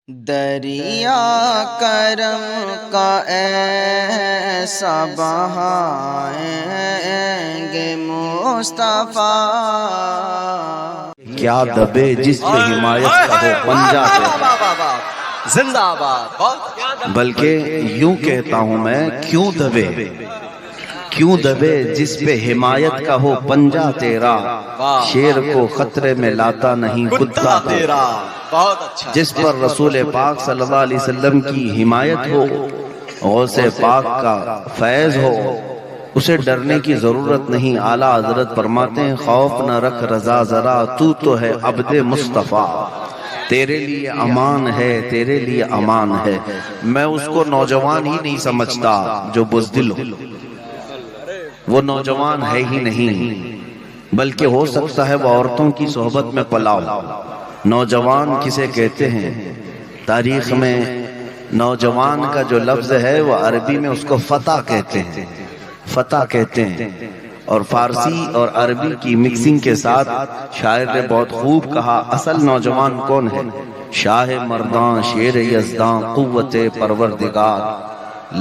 دریا کرم کا ایسا بہائیں گے مصطفیٰ، کیا دبے جس پہ حمایت کا ہو پنجہ تیرا، زندہ باد۔ بلکہ یوں کہتا ہوں میں، کیوں دبے جس پہ حمایت کا ہو پنجہ تیرا، شیر کو خطرے میں لاتا نہیں کتا تیرا۔ بہت اچھا۔ جس پر رسول پاک صلی اللہ علیہ وسلم کی حمایت ہو، غوث پاک کا فیض ہو، اسے ڈرنے کی ضرورت نہیں۔ اعلیٰ حضرت فرماتے ہیں خوف نہ رکھ رضا ذرا، تو ہے عبد مصطفیٰ، تیرے لیے امان ہے، تیرے لیے امان ہے۔ میں اس کو نوجوان ہی نہیں سمجھتا جو بزدل ہو، وہ نوجوان ہے ہی نہیں، بلکہ ہو سکتا ہے وہ عورتوں کی صحبت میں پلا ہو۔ نوجوان کسے کہتے ہیں؟ تاریخ میں نوجوان کا جو لفظ ہے وہ عربی میں اس کو فتح کہتے ہیں، فتح کہتے ہیں۔ اور فارسی اور عربی کی مکسنگ کے ساتھ شاعر نے بہت خوب کہا، اصل نوجوان کون ہے؟ شاہ مردان، شیر یزدان، قوت پروردگار،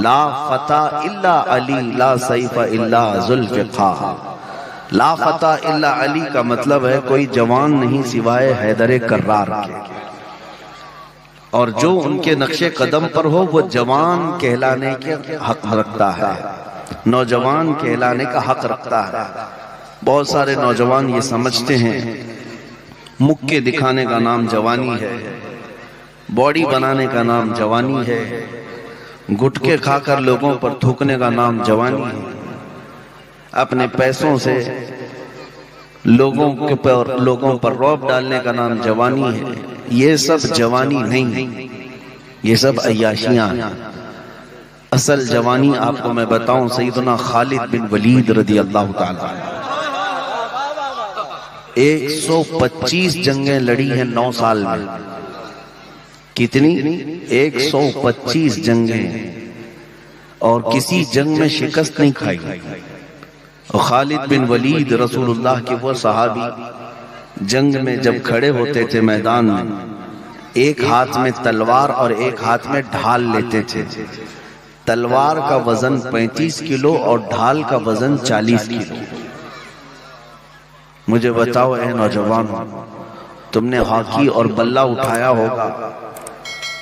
لا فتح الا علی، لا سیف الا ذوالفقار۔ لا فتح الا علی کا مطلب ہے کوئی جوان نہیں سوائے حیدر کرار کے، اور جو ان کے نقش قدم پر ہو وہ جوان کہلانے کے حق رکھتا ہے، نوجوان کہلانے کا حق رکھتا ہے۔ بہت سارے نوجوان یہ سمجھتے ہیں مکے دکھانے کا نام جوانی ہے، باڈی بنانے کا نام جوانی ہے، گٹکے کھا کر لوگوں پر تھوکنے کا نام جوانی ہے، اپنے پیسوں سے لوگوں پر رعب ڈالنے کا نام جوانی ہے۔ یہ سب جوانی نہیں، یہ سب عیاشیاں ہیں۔ اصل جوانی آپ کو میں بتاؤں، سیدنا خالد بن ولید رضی اللہ تعالیٰ 125 جنگیں لڑی ہیں 9 سال میں۔ کتنی؟ 125 جنگیں، اور کسی جنگ میں شکست نہیں کھائی۔ خالد بن ولید رسول اللہ کے وہ صحابی، جنگ میں جب کھڑے ہوتے تھے میدان میں، ایک ہاتھ میں تلوار اور ایک ہاتھ میں ڈھال لیتے تھے۔ تلوار کا وزن 35 کلو اور ڈھال کا وزن 40 کلو۔ مجھے بتاؤ اے نوجوان، تم نے ہاکی اور بلہ اٹھایا ہوگا،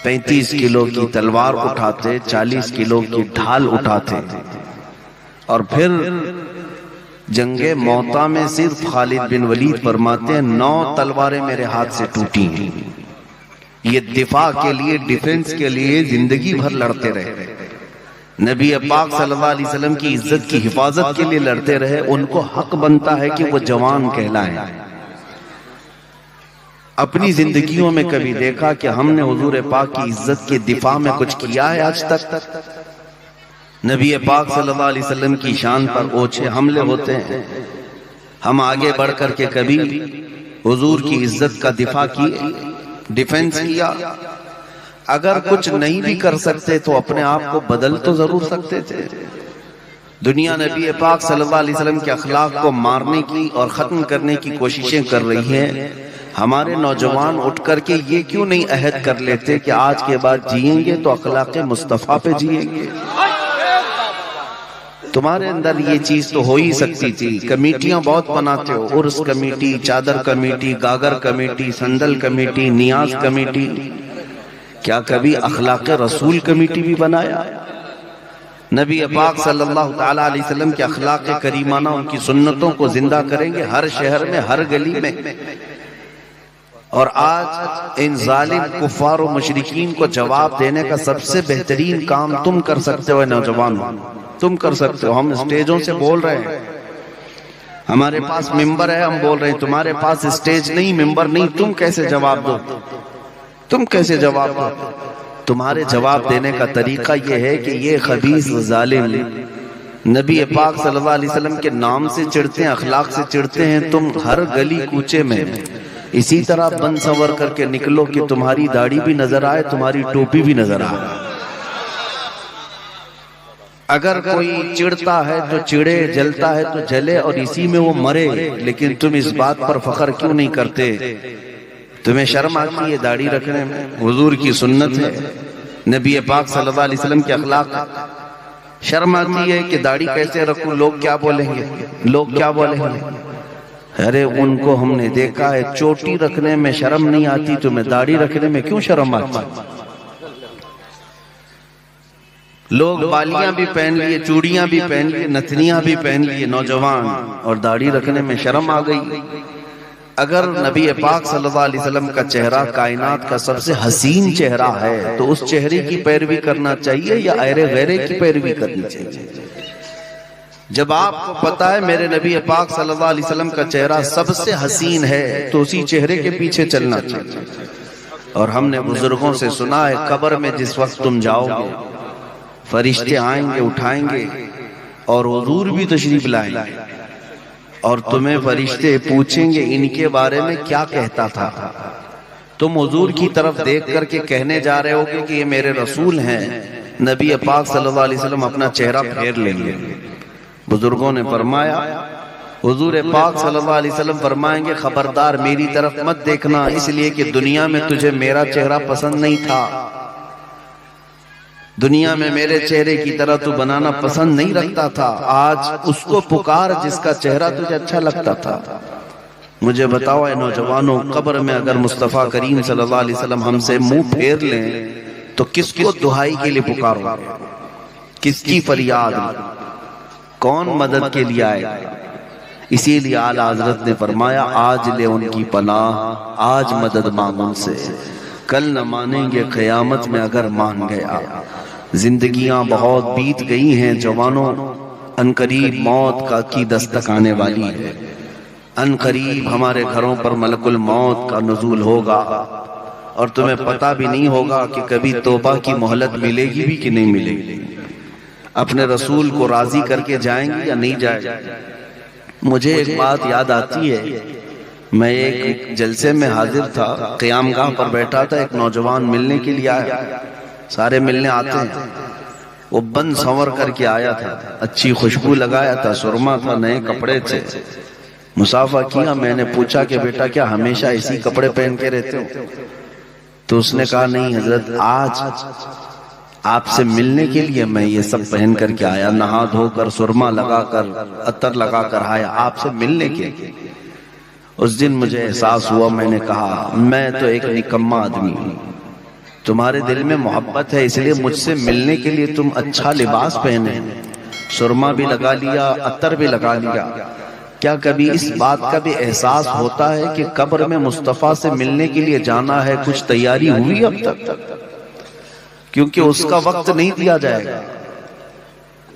35 کلو کی تلوار اٹھاتے، 40 کلو کی ڈھال اٹھاتے، اور پھر جنگ موتا میں صرف خالد بن ولید فرماتے ہیں 9 تلواریں میرے ہاتھ سے ٹوٹی ہیں۔ یہ دفاع کے لیے، ڈیفنس کے لیے زندگی بھر لڑتے رہے، نبی پاک صلی اللہ علیہ وسلم کی عزت کی حفاظت کے لیے لڑتے رہے۔ ان کو حق بنتا ہے کہ وہ جوان کہلائیں۔ اپنی زندگیوں میں کبھی دیکھا کہ ہم نے حضور پاک کی عزت کے دفاع میں کچھ کیا ہے آج تک؟ نبی پاک صلی اللہ علیہ وسلم کی شان پر اوچھے حملے ہوتے ہیں، ہم آگے بڑھ کر کے کبھی حضور کی عزت کا دفاع کیے، ڈیفنس کیا؟ اگر کچھ نہیں بھی کر سکتے تو اپنے آپ کو بدل تو ضرور سکتے تھے۔ دنیا نبی پاک صلی اللہ علیہ وسلم کے اخلاق کو مارنے کی اور ختم کرنے کی کوششیں کر رہی ہیں۔ ہمارے نوجوان اٹھ کر کے یہ کیوں نہیں عہد کر لیتے کہ آج کے بعد جئیں گے تو اخلاق مصطفیٰ پہ جئیں گے؟ تمہارے اندر یہ چیز تو ہو ہی سکتی تھی۔ کمیٹیاں بہت بناتے ہو، عرس کمیٹی، چادر کمیٹی، گاگر کمیٹی، سندل کمیٹی، نیاز کمیٹی، کیا کبھی اخلاق رسول کمیٹی بھی بنایا؟ نبی پاک صلی اللہ تعالیٰ علیہ وسلم کے اخلاق کریمانہ، ان کی سنتوں کو زندہ کریں گے ہر شہر میں، ہر گلی میں۔ اور آج ان ظالم کفار و مشرکین کو جواب دینے کا سب سے بہترین کام تم کر سکتے ہو نوجوانوں، تم کر سکتے ہو۔ ہم اسٹیجوں سے بول رہے ہیں، ہمارے پاس ممبر ہے، ہم بول رہے ہیں، تمہارے پاس اسٹیج نہیں، ممبر نہیں، تم کیسے جواب دو؟ تم کیسے جواب دو؟ تمہارے جواب دینے کا طریقہ یہ ہے کہ یہ خبیث ظالم نبی پاک صلی اللہ علیہ وسلم کے نام سے چڑھتے ہیں، اخلاق سے چڑھتے ہیں، تم ہر گلی کوچے میں اسی طرح بن سور کر کے نکلو کہ تمہاری داڑھی بھی نظر آئے، تمہاری ٹوپی بھی نظر آئے۔ اگر کوئی چڑھتا ہے تو چڑھے، جلتا ہے تو جلے، اور اسی میں وہ مرے، لیکن تم اس بات پر فخر کیوں نہیں کرتے تمہیں شرم آتی ہے داڑھی رکھنے میں؟ حضور کی سنت ہے، نبی پاک صلی اللہ علیہ وسلم کے اخلاق ہے۔ شرم آتی ہے کہ داڑھی کیسے رکھوں، لوگ کیا بولیں گے، لوگ کیا بولیں گے؟ ارے ان کو ہم نے دیکھا ہے چوٹی رکھنے میں شرم نہیں آتی، تمہیں داڑھی رکھنے میں کیوں شرم آتی؟ لوگ بالیاں بھی پہن لیے، چوڑیاں بھی پہن لیے، نتنیاں بھی پہن لیے نوجوان، اور داڑھی رکھنے میں شرم آ گئی۔ اگر نبی پاک صلی اللہ علیہ وسلم کا چہرہ کائنات کا سب سے حسین چہرہ ہے تو اس چہرے کی پیروی کرنا چاہیے یا غیرے کی پیروی کرنی چاہیے؟ جب آپ کو پتا ہے میرے نبی پاک صلی اللہ علیہ وسلم کا چہرہ سب سے حسین ہے تو اسی چہرے کے پیچھے چلنا چاہیے۔ اور ہم نے بزرگوں سے سنا ہے قبر میں جس وقت تم جاؤ گے فرشتے آئیں گے، اٹھائیں گے، اور حضور بھی تشریف لائیں گے، اور تمہیں فرشتے پوچھیں گے ان کے بارے میں کیا کہتا تھا؟ تم حضور کی طرف دیکھ کر کے کہنے جا رہے ہوگے کہ یہ میرے رسول ہیں، نبی پاک صلی اللہ علیہ وسلم اپنا چہرہ پھیر لیں گے۔ بزرگوں نے فرمایا، حضور پاک صلی اللہ علیہ وسلم فرمائیں گے خبردار میری طرف مت دیکھنا، اس لیے کہ دنیا میں تجھے میرا چہرہ پسند نہیں تھا، دنیا میں میرے چہرے کی طرح تو بنانا پسند نہیں رکھتا تھا، آج اس کو پکار جس کا چہرہ تجھے اچھا لگتا تھا۔ مجھے بتاؤ اے نوجوانوں، قبر میں اگر مصطفیٰ کریم صلی اللہ علیہ وسلم ہم سے منہ پھیر لیں تو کس کو دہائی کے لیے پکارو، کس کی فریاد، کون مدد کے لیے آئے؟ اسی لیے اعلیٰ حضرت نے فرمایا آج لے ان کی پناہ، آج مدد مانگ ان سے، کل نہ مانیں گے قیامت میں اگر مان گیا۔ زندگیاں بہت بیت گئی ہیں جوانوں، ان قریب موت کی دستک آنے والی ہے، ان قریب ہمارے گھروں پر ملک الموت کا نزول ہوگا، اور تمہیں پتہ بھی نہیں ہوگا کہ کبھی توبہ کی مہلت ملے گی بھی کہ نہیں ملے گی، اپنے رسول کو راضی کر کے جائیں گے یا نہیں جائیں گے۔ مجھے ایک بات یاد آتی ہے، میں ایک جلسے میں حاضر تھا، قیام گاہ پر بیٹھا تھا، ایک نوجوان ملنے کے لیے آیا، سارے ملنے آتے ہیں، وہ بند سنور کر کے آیا تھا، اچھی خوشبو لگایا تھا، سرما تھا، نئے کپڑے تھے، مصافحہ کیا۔ میں نے پوچھا کہ بیٹا کیا ہمیشہ اسی کپڑے پہن کے رہتے ہو؟ تو اس نے کہا نہیں حضرت، آج آپ سے ملنے کے لیے میں یہ سب پہن کر کے آیا، نہا دھو کر، سرما لگا کر، عطر لگا کر آیا آپ سے ملنے کے لیے۔ اس دن مجھے احساس ہوا، میں نے کہا میں تو ایک نکما آدمی ہوں، تمہارے دل میں محبت ہے اس لیے مجھ سے ملنے کے لیے تم اچھا لباس پہنے، سرما بھی لگا لیا، عطر بھی لگا لیا، کیا کبھی اس بات کا بھی احساس ہوتا ہے کہ قبر میں مصطفیٰ سے ملنے کے لیے جانا ہے، کچھ تیاری ہوئی اب تک؟ کیونکہ اس کا وقت نہیں دیا جائے گا،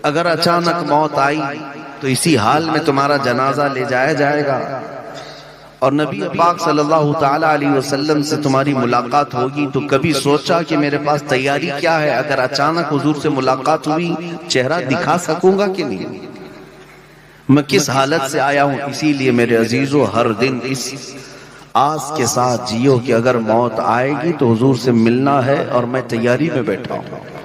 اگر اچانک موت آئی تو اسی حال میں تمہارا جنازہ لے جایا جائے گا، اور نبی پاک صلی اللہ تعالی علیہ وسلم سے تمہاری ملاقات ہوگی تو کبھی سوچا کہ میرے پاس تیاری کیا ہے، اگر اچانک حضور سے ملاقات ہوئی چہرہ دکھا سکوں گا کہ نہیں، میں کس حالت سے آیا ہوں؟ اسی لیے میرے عزیزو ہر دن اس آس کے ساتھ جیو کہ اگر موت آئے گی تو حضور سے ملنا ہے، اور میں تیاری میں بیٹھا ہوں۔